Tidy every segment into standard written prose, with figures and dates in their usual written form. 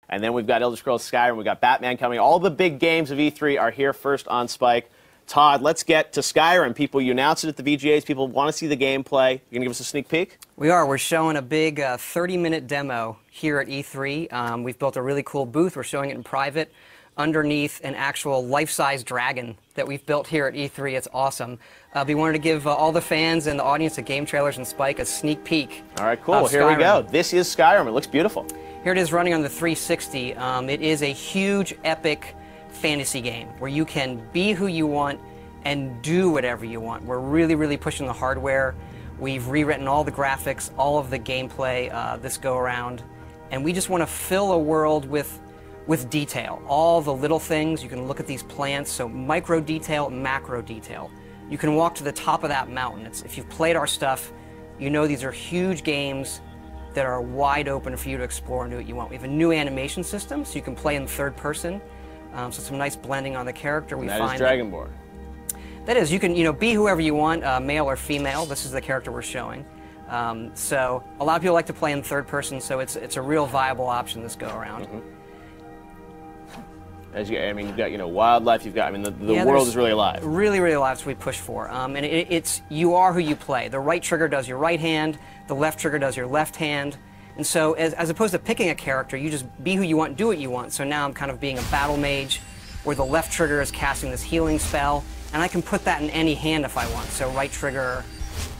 And then we've got Elder Scrolls Skyrim, we've got Batman coming. All the big games of E3 are here first on Spike. Todd, let's get to Skyrim. People, you announced it at the VGAs. People want to see the gameplay. You going to give us a sneak peek? We are. We're showing a big 30-minute demo here at E3. We've built a really cool booth. We're showing it in private underneath an actual life-size dragon that we've built here at E3. It's awesome. We wanted to give all the fans and the audience at Game Trailers and Spike a sneak peek. All right, cool. Here we go. This is Skyrim. It looks beautiful. Here it is running on the 360. It is a huge, epic fantasy game where you can be who you want and do whatever you want. We're really, really pushing the hardware. We've rewritten all the graphics, all of the gameplay this go-around, and we just want to fill a world with detail. All the little things. You can look at these plants, so micro detail, macro detail. You can walk to the top of that mountain. If you've played our stuff, you know these are huge games that are wide open for you to explore and do what you want. We have a new animation system, so you can play in third person. So some nice blending on the character. That is Dragonborn. That is, you can be whoever you want, male or female. This is the character we're showing. So a lot of people like to play in third person, so it's a real viable option this go around. As you, I mean, you've got wildlife. You've got, I mean, the world is really alive. Really, really alive. That's what we push for. And it's you are who you play. The right trigger does your right hand. The left trigger does your left hand. And so, as opposed to picking a character, you just be who you want, do what you want. So now I'm kind of being a battle mage, where the left trigger is casting this healing spell, and I can put that in any hand if I want. So right trigger,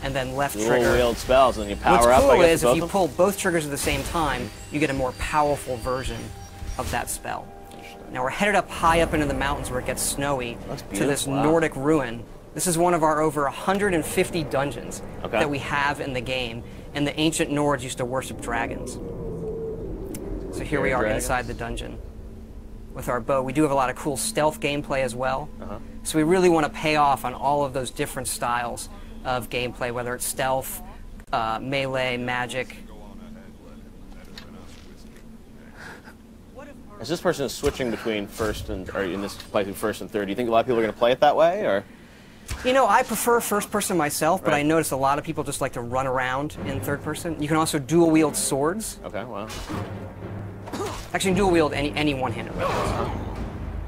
and then left trigger. Wield spells, and you power up. What's cool is if you pull both triggers at the same time, you get a more powerful version of that spell. Now we're headed up high up into the mountains where it gets snowy to this Nordic ruin. This is one of our over 150 dungeons that we have in the game, and the ancient Nords used to worship dragons. So here we are inside the dungeon with our bow. We do have a lot of cool stealth gameplay as well. So we really want to pay off on all of those different styles of gameplay, whether it's stealth, melee, magic. As this person is switching between first and, or in this playthrough first and third, do you think a lot of people are going to play it that way, or? You know, I prefer first person myself, but I notice a lot of people just like to run around in third person. You can also dual wield swords. Okay, wow. Actually, dual wield any one-handed weapons.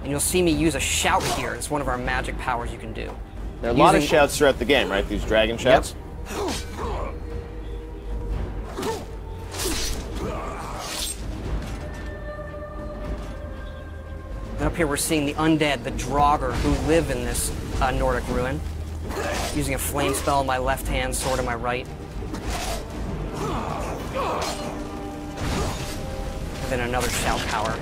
And you'll see me use a shout here. It's one of our magic powers you can do. There are a lot of shouts throughout the game, right? These dragon shouts? Yep. And up here we're seeing the undead, the Draugr, who live in this Nordic ruin. Using a flame spell in my left hand, sword in my right. And then another shout power.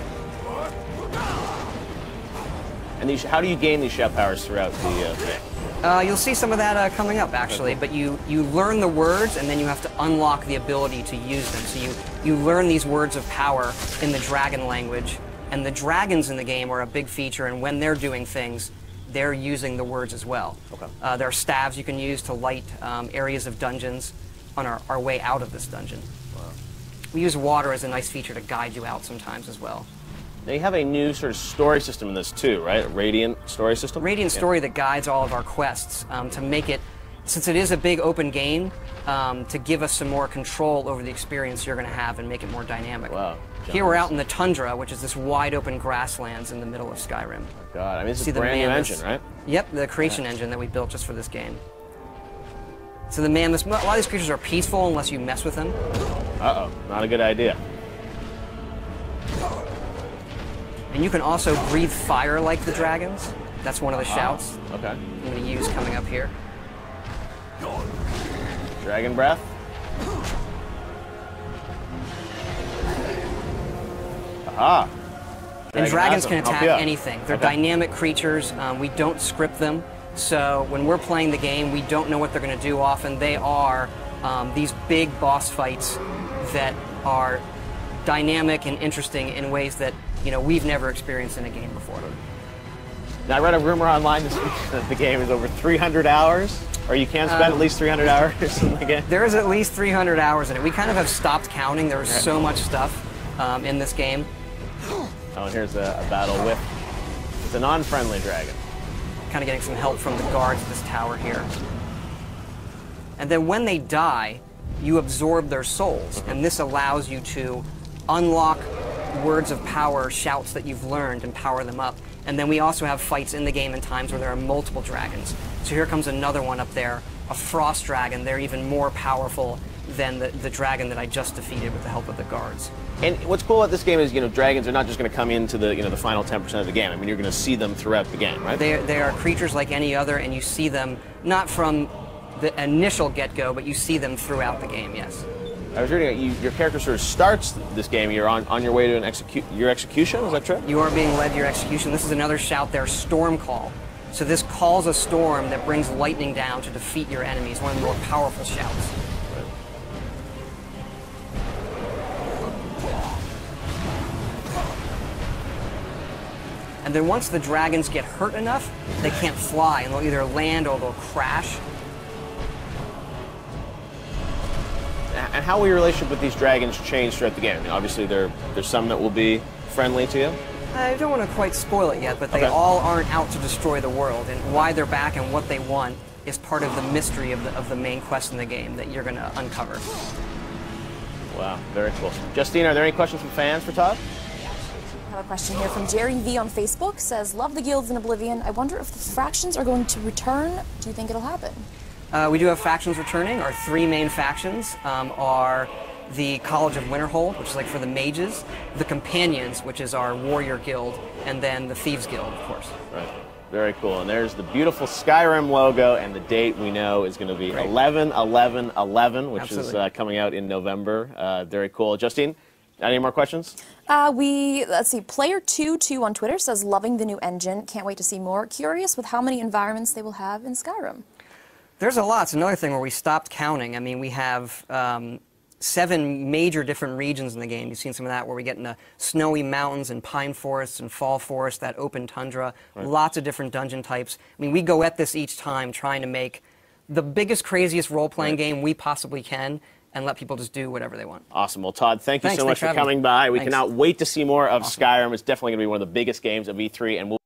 And these, how do you gain these shout powers throughout the thing? You'll see some of that coming up, actually. But you learn the words, and then you have to unlock the ability to use them. So you learn these words of power in the dragon language. And the dragons in the game are a big feature, and when they're doing things, they're using the words as well. There are staves you can use to light areas of dungeons on our way out of this dungeon. We use water as a nice feature to guide you out sometimes as well. Now you have a new sort of story system in this too, right? A Radiant story system? Radiant story that guides all of our quests to make it, since it is a big open game, to give us some more control over the experience you're going to have and make it more dynamic. Wow. Here we're out in the tundra, which is this wide open grasslands in the middle of Skyrim. Oh God, I mean, this is a brand new engine, right? Yep, the creation engine that we built just for this game. So the mammoths, a lot of these creatures are peaceful unless you mess with them. Uh-oh, not a good idea. And you can also breathe fire like the dragons. That's one of the shouts. Okay. I'm going to use coming up here. Dragon breath. Aha. And dragons can attack anything. They're dynamic creatures. We don't script them. So when we're playing the game, we don't know what they're going to do often. They are these big boss fights that are dynamic and interesting in ways that we've never experienced in a game before. Now, I read a rumor online this week that the game is over 300 hours, or you can spend at least 300 hours in the game. There is at least 300 hours in it. We kind of have stopped counting. There was so much stuff in this game. Oh, and here's a battle with the non-friendly dragon. Kind of getting some help from the guards of this tower here. And then when they die, you absorb their souls, and this allows you to unlock words of power, shouts that you've learned, and power them up. And then we also have fights in the game in times where there are multiple dragons. So here comes another one up there, a frost dragon. They're even more powerful than the dragon that I just defeated with the help of the guards. And what's cool about this game is, dragons are not just going to come into the, the final 10% of the game. I mean, you're going to see them throughout the game, right? They are creatures like any other, and you see them not from the initial get-go, but you see them throughout the game, yes. I was reading your character sort of starts this game. You're on your way to your execution. Is that true? You are being led to your execution. This is another shout there, Storm Call. So this calls a storm that brings lightning down to defeat your enemies. One of the more powerful shouts. And then once the dragons get hurt enough, they can't fly, and they'll either land or they'll crash. And how will your relationship with these dragons change throughout the game? I mean, obviously, there's some that will be friendly to you. I don't want to quite spoil it yet, but they all aren't out to destroy the world, and why they're back and what they want is part of the mystery of the main quest in the game that you're going to uncover. Wow, very cool. Justine, are there any questions from fans for Todd? I have a question here from Jerry V on Facebook. Says, love the guilds in Oblivion. I wonder if the fractions are going to return. Do you think it'll happen? We do have factions returning. Our three main factions are the College of Winterhold, which is like for the mages, the Companions, which is our warrior guild, and then the Thieves Guild, of course. Right. Very cool. And there's the beautiful Skyrim logo, and the date we know is going to be 11/11/11, which Absolutely. is coming out in November. Very cool. Justine, any more questions? Let's see, Player22 on Twitter says, loving the new engine. Can't wait to see more. Curious with how many environments they will have in Skyrim. There's a lot. It's another thing where we stopped counting. I mean, we have 7 major different regions in the game. You've seen some of that where we get into snowy mountains and pine forests and fall forests, that open tundra, lots of different dungeon types. I mean, we go at this each time trying to make the biggest, craziest role-playing game we possibly can and let people just do whatever they want. Awesome. Well, Todd, thank you so much for coming by. We cannot wait to see more of Skyrim. It's definitely going to be one of the biggest games of E3, and we'll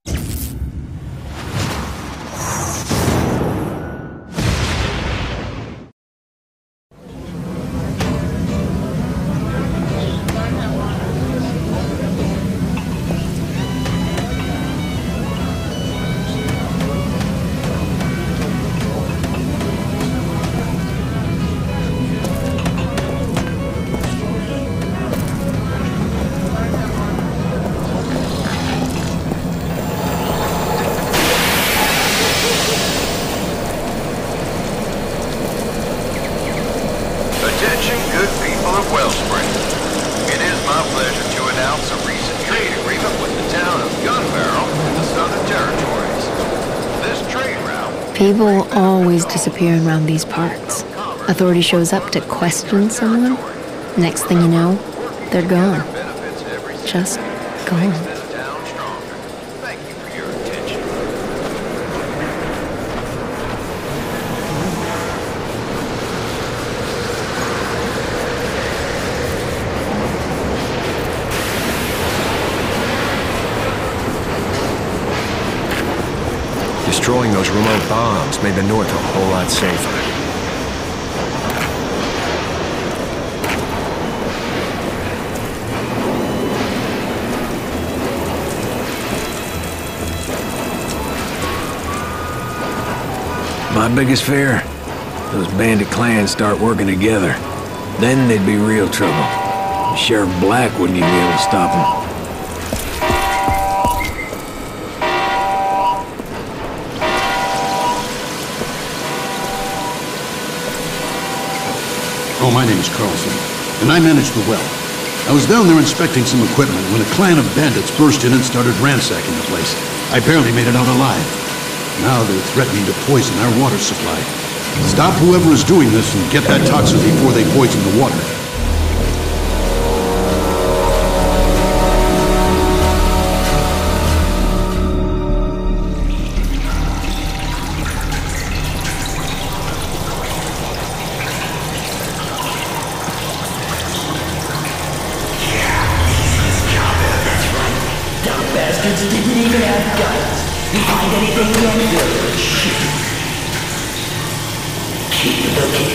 Attention, good people of Wellspring. It is my pleasure to announce a recent trade agreement with the town of Gunbarrel in the Southern Territories. This trade route... People always disappearing around these parts. Authority shows up to question someone. Next thing you know, they're gone. Just gone. Thank you for your attention. Destroying those remote bombs made the North a whole lot safer. My biggest fear? Those bandit clans start working together. Then they'd be real trouble. Sheriff Black wouldn't even be able to stop them. Oh, my name is Carlson, and I manage the well. I was down there inspecting some equipment when a clan of bandits burst in and started ransacking the place. I barely made it out alive. Now they're threatening to poison our water supply. Stop whoever is doing this and get that toxin before they poison the water. Didn't even have guts. You find anything yet? Shoot. Keep looking.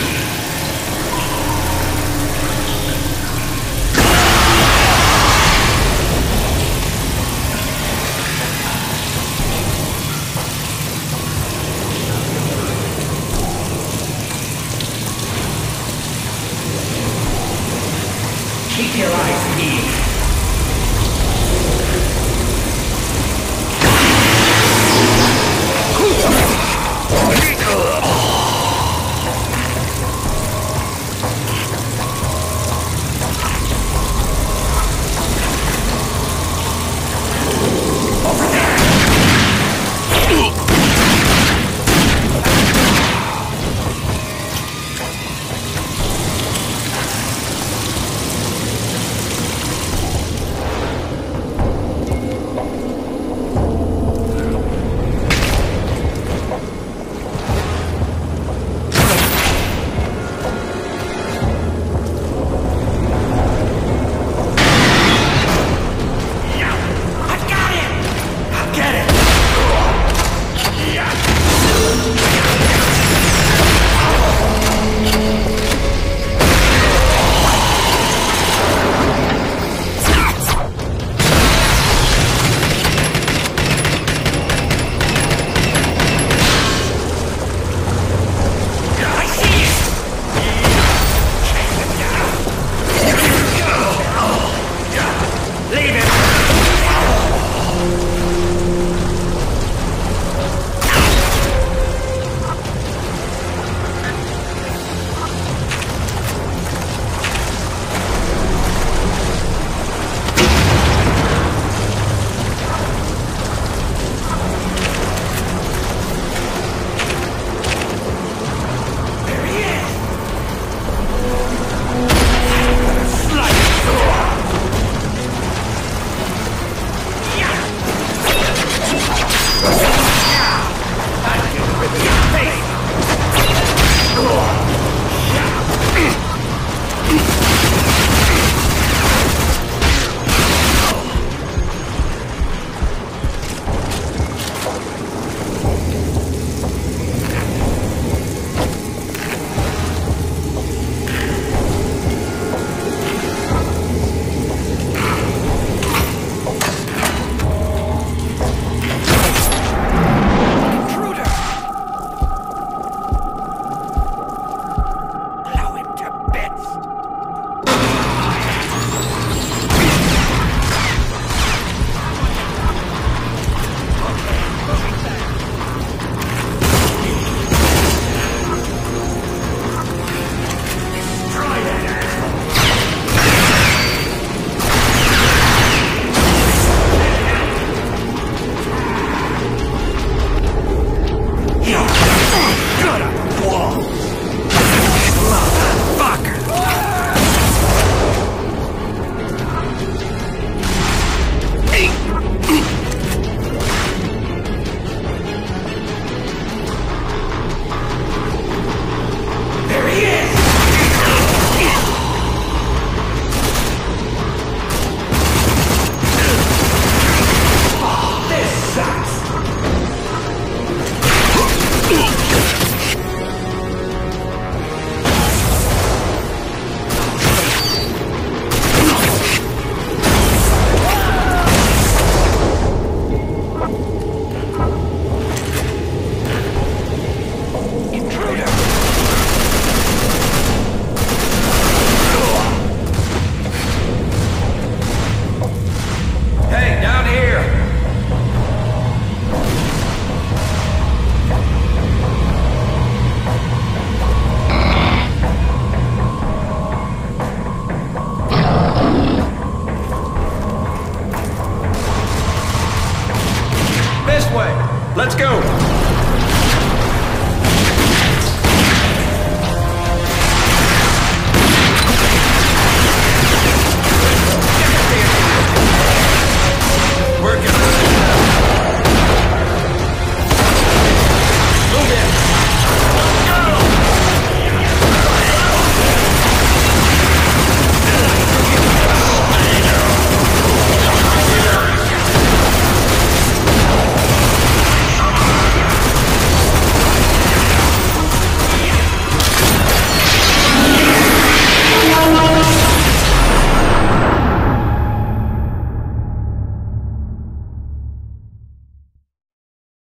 Let's go!